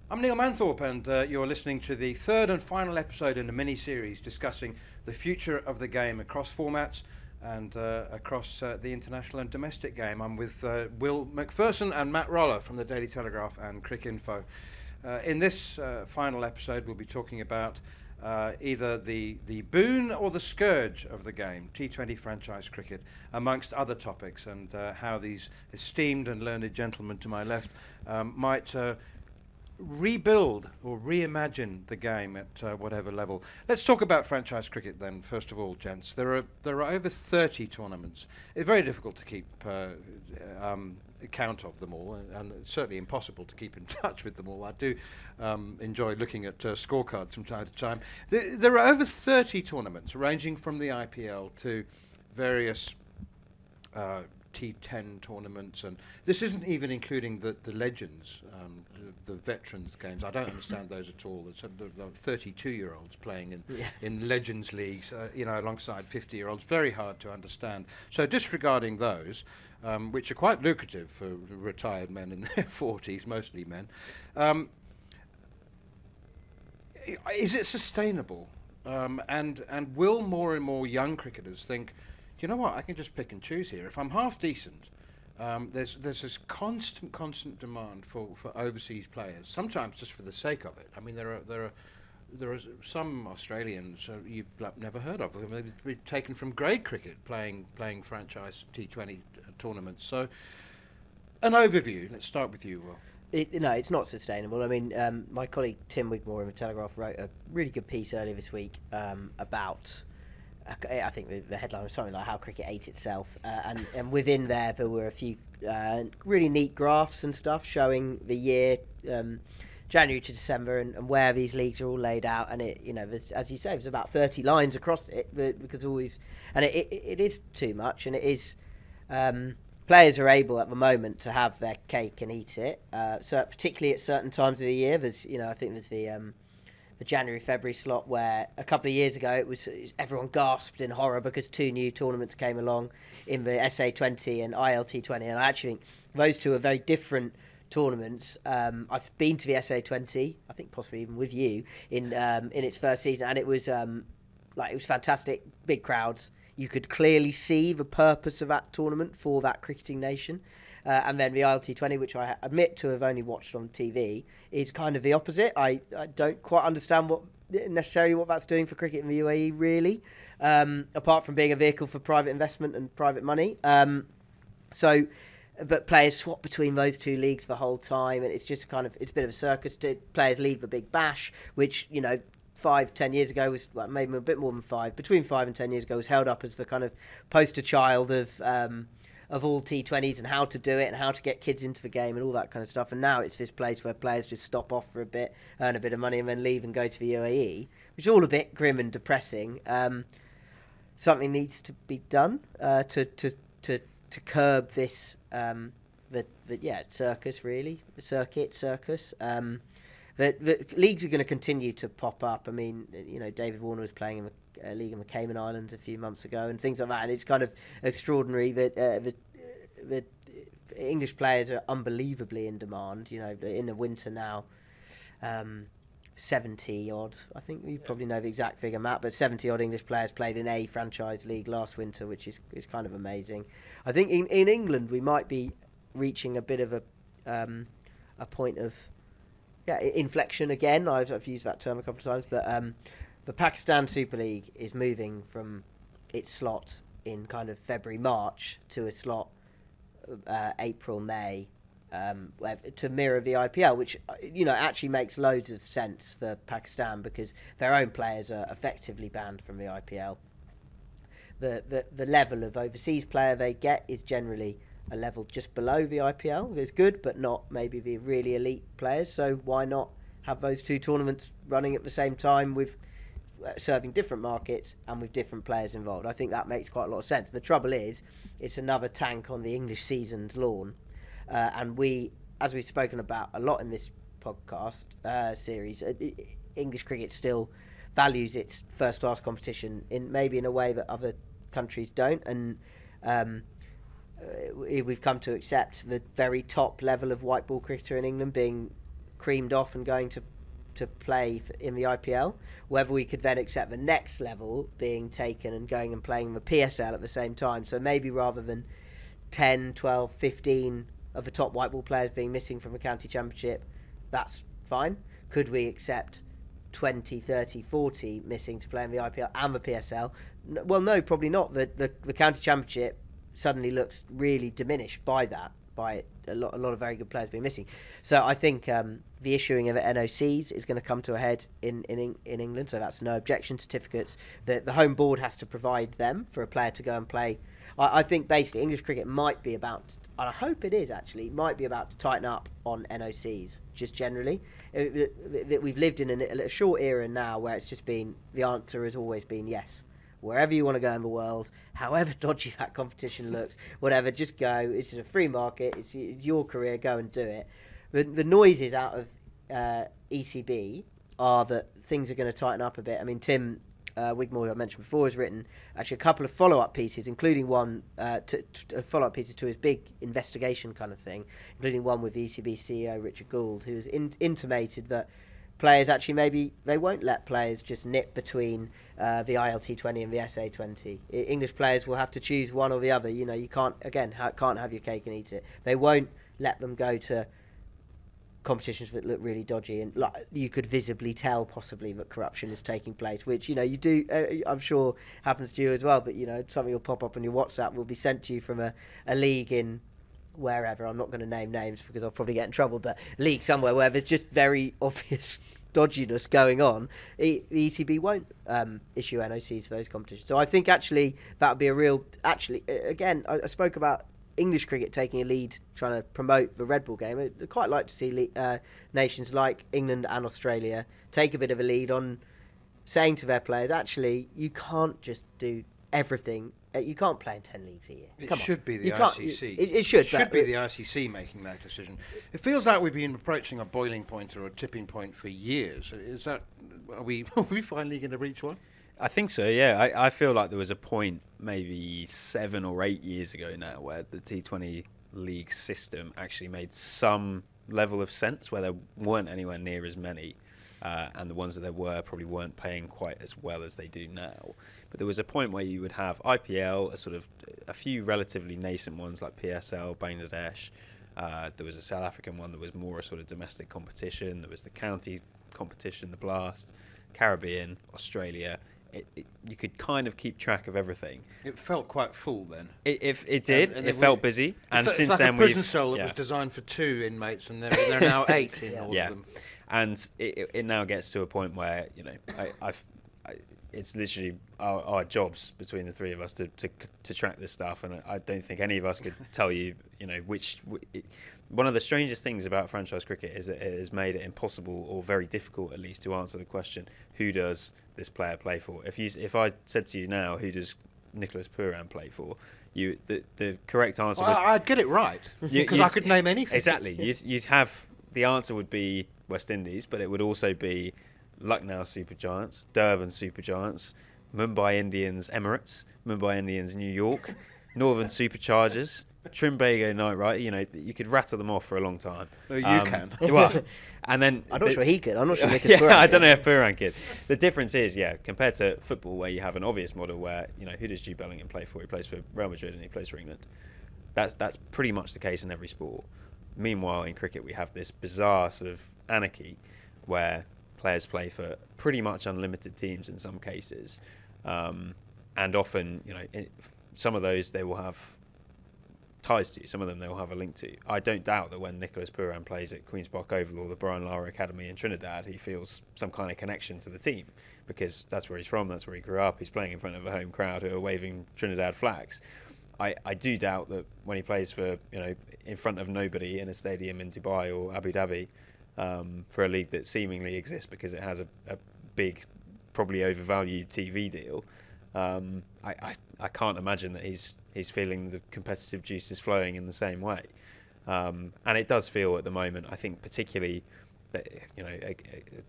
I'm Neil Manthorp, and you're listening to the third and final episode in a mini-series discussing the future of the game across formats and across the international and domestic game. I'm with Will Macpherson and Matt Roller from the Daily Telegraph and Cricinfo. In this final episode, we'll be talking about either the boon or the scourge of the game, T20 franchise cricket, amongst other topics, and how these esteemed and learned gentlemen to my left might rebuild or reimagine the game at whatever level. Let's talk about franchise cricket then, first of all, gents. There are over 30 tournaments. It's very difficult to keep count of them all, and it's certainly impossible to keep in touch with them all. I do enjoy looking at scorecards from time to time. There are over 30 tournaments, ranging from the IPL to various T10 tournaments, and this isn't even including the legends, the veterans games. I don't understand those at all. There's 32-year-olds playing in legends leagues, alongside 50-year-olds. Very hard to understand. So disregarding those, which are quite lucrative for retired men in their 40s, mostly men, is it sustainable? And will more and more young cricketers think, you know what, I can just pick and choose here. If I'm half decent, there's this constant demand for overseas players, sometimes just for the sake of it. I mean, there are some Australians you've never heard of. They've been taken from grade cricket playing franchise T20 tournaments. So, an overview. Let's start with you, Will. It's not sustainable. I mean, my colleague Tim Wigmore in the Telegraph wrote a really good piece earlier this week about, I think the headline was something like how cricket ate itself, and within there were a few really neat graphs and stuff showing the year, January to December, and where these leagues are all laid out. And there's, as you say, there's about 30 lines across it, because it is too much, and it is. Players are able at the moment to have their cake and eat it. So particularly at certain times of the year, there's I think there's the January-February slot where a couple of years ago it was everyone gasped in horror because two new tournaments came along in the SA20 and ILT20, and I actually think those two are very different tournaments. I've been to the SA20, I think possibly even with you in its first season, and it was fantastic, big crowds. You could clearly see the purpose of that tournament for that cricketing nation. And then the ILT20, which I admit to have only watched on TV, is kind of the opposite. I don't quite understand what that's doing for cricket in the UAE, really, apart from being a vehicle for private investment and private money. But players swap between those two leagues the whole time, and it's just it's a bit of a circus. Players leave the Big Bash, which 5-10 years ago was maybe a bit more than 5. Between 5 and 10 years ago was held up as the kind of poster child of all T20s and how to do it and how to get kids into the game and all that kind of stuff. And now it's this place where players just stop off for a bit, earn a bit of money, and then leave and go to the UAE, which is all a bit grim and depressing. Something needs to be done to curb this circus, really, circus. The leagues are going to continue to pop up. I mean, David Warner was playing in a league in the Cayman Islands a few months ago and things like that. And it's kind of extraordinary that the English players are unbelievably in demand. In the winter now, 70 odd. I think you probably know the exact figure, Matt, but 70 odd English players played in a franchise league last winter, which is kind of amazing. I think in England we might be reaching a bit of a point of inflection again. I've used that term a couple of times, but the Pakistan Super League is moving from its slot in kind of February, March to a slot April, May, to mirror the IPL, which actually makes loads of sense for Pakistan because their own players are effectively banned from the IPL. The level of overseas player they get is generally a level just below the IPL. It's good, but not maybe the really elite players. So why not have those two tournaments running at the same time with serving different markets and with different players involved? I think that makes quite a lot of sense. The trouble is, it's another tank on the English season's lawn. And we, as we've spoken about a lot in this podcast series, English cricket still values its first-class competition in a way that other countries don't. And we've come to accept the very top level of white ball cricketer in England being creamed off and going to play in the IPL, whether we could then accept the next level being taken and going and playing the PSL at the same time. So maybe rather than 10, 12, 15 of the top white ball players being missing from the county championship, that's fine. Could we accept 20, 30, 40 missing to play in the IPL and the PSL? Well, no, probably not. The county championship suddenly looks really diminished by that, by a lot of very good players being missing. So I think the issuing of NOCs is going to come to a head in England. So that's no objection certificates. The home board has to provide them for a player to go and play. I think basically English cricket might be about, and I hope it is actually, might be about to tighten up on NOCs just generally. We've lived in a short era now where it's just been, the answer has always been yes. Wherever you want to go in the world, however dodgy that competition looks, whatever, just go. It's a free market. It's your career. Go and do it. The noises out of ECB are that things are going to tighten up a bit. I mean, Tim Wigmore, who I mentioned before, has written actually a couple of follow-up pieces, including one follow-up pieces to his big investigation kind of thing, including one with the ECB CEO Richard Gould, who has intimated that players actually maybe they won't let players just nip between the ILT20 and the SA20. English players will have to choose one or the other. You know, you can't have your cake and eat it. They won't let them go to competitions that look really dodgy and like you could visibly tell possibly that corruption is taking place, which, you know, you do I'm sure happens to you as well, but, you know, something will pop up on your WhatsApp, will be sent to you from a league in wherever. I'm not going to name names because I'll probably get in trouble, but league somewhere where there's just very obvious dodginess going on. The ECB won't issue NOCs for those competitions. So I think actually that would be a real, actually, again, I spoke about English cricket taking a lead, trying to promote the red ball game. I'd quite like to see nations like England and Australia take a bit of a lead on saying to their players, actually, you can't just do everything. You can't play in 10 leagues a year. It should be the ICC. It should be the ICC making that decision. It feels like we've been approaching a boiling point or a tipping point for years. Are we finally going to reach one? I think so, yeah. I feel like there was a point maybe 7 or 8 years ago now where the T20 league system actually made some level of sense, where there weren't anywhere near as many, and the ones that there were probably weren't paying quite as well as they do now. But there was a point where you would have IPL, a few relatively nascent ones like PSL, Bangladesh. There was a South African one that was more a sort of domestic competition. There was the county competition, the Blast, Caribbean, Australia. You could kind of keep track of everything. It felt quite full then. It did. It felt busy. And since like then, a prison cell that was designed for 2 inmates, and there are now 8 in all of them. And it now gets to a point where, you know, it's literally our jobs between the three of us to track this stuff, and I don't think any of us could tell you, you know, one of the strangest things about franchise cricket is that it has made it impossible, or very difficult at least, to answer the question, who does this player play for? If I said to you now, who does Nicholas Pooran play for, the correct answer I'd get it right, because I could name anything. Exactly. You'd have, the answer would be West Indies, but it would also be Lucknow Super Giants, Durban Super Giants, Mumbai Indians Emirates, Mumbai Indians New York, Northern Superchargers, Trimbago Knight Rider. You know, you could rattle them off for a long time. You can. Well, and then I'm not sure he could. I'm not sure Nicholas Pooran I don't know if Pooran could. The difference is, compared to football, where you have an obvious model where, you know, who does Jude Bellingham play for? He plays for Real Madrid and he plays for England. That's pretty much the case in every sport. Meanwhile, in cricket, we have this bizarre sort of anarchy where players play for pretty much unlimited teams in some cases, and often, you know, some of those they will have ties to, some of them they will have a link to. I don't doubt that when Nicholas Pooran plays at Queen's Park Oval or the Brian Lara Academy in Trinidad, he feels some kind of connection to the team, because that's where he's from, that's where he grew up, he's playing in front of a home crowd who are waving Trinidad flags. I do doubt that when he plays for, you know, in front of nobody in a stadium in Dubai or Abu Dhabi, for a league that seemingly exists because it has a big, probably overvalued TV deal, I can't imagine that he's feeling the competitive juices flowing in the same way. And it does feel at the moment, I think particularly, that, you know,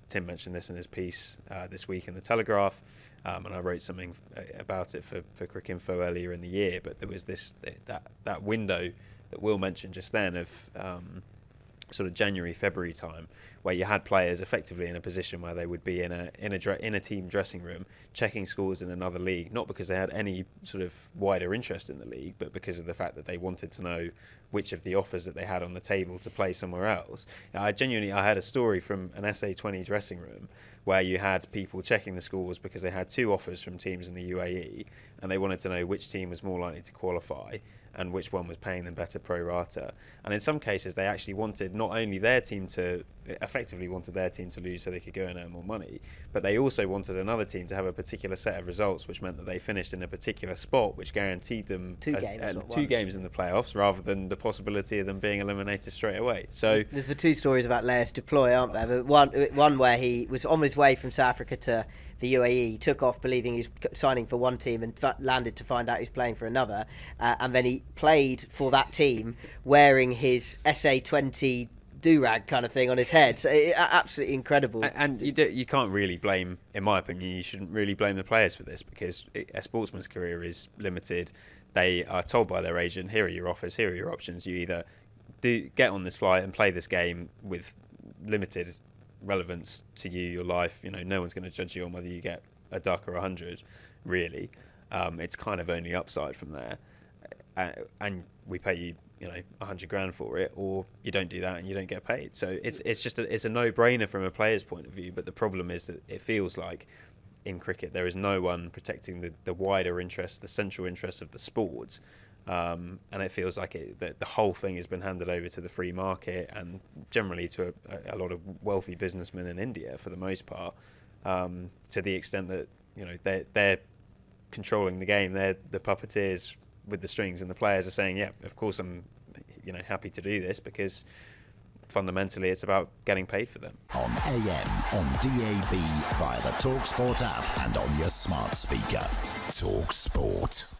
Tim mentioned this in his piece this week in the Telegraph, and I wrote something about it for Cricinfo earlier in the year, but there was that window that Will mentioned just then of sort of January, February time, where you had players effectively in a position where they would be in a team dressing room checking scores in another league, not because they had any sort of wider interest in the league, but because of the fact that they wanted to know which of the offers that they had on the table to play somewhere else. I had a story from an SA20 dressing room where you had people checking the scores because they had 2 offers from teams in the UAE, and they wanted to know which team was more likely to qualify and which one was paying them better pro rata. And in some cases, they actually wanted not only their team to lose so they could go and earn more money, but they also wanted another team to have a particular set of results, which meant that they finished in a particular spot, which guaranteed them 2 games in the playoffs, rather than the possibility of them being eliminated straight away. So there's the 2 stories about Laius Deploy, aren't there? One where he was on his way from South Africa to the UAE, he took off believing he was signing for one team and landed to find out he was playing for another, and then he played for that team wearing his SA20 do-rag kind of thing on his head. So absolutely incredible. And you can't really blame, in my opinion, you shouldn't really blame the players for this, because a sportsman's career is limited. They are told by their agent, here are your offers, here are your options. You either get on this flight and play this game with limited relevance to you, your life. No one's going to judge you on whether you get a duck or 100, really. It's kind of only upside from there, and we pay you 100 grand for it, or you don't do that and you don't get paid. So it's a no-brainer from a player's point of view. But the problem is that it feels like in cricket there is no one protecting the wider interests, the central interests of the sport. And it feels like the whole thing has been handed over to the free market, and generally to a lot of wealthy businessmen in India for the most part, to the extent that they're controlling the game. They're the puppeteers with the strings, and the players are saying, yeah, of course I'm happy to do this, because fundamentally it's about getting paid for them. On AM, on DAB, via the talkSPORT app and on your smart speaker. talkSPORT.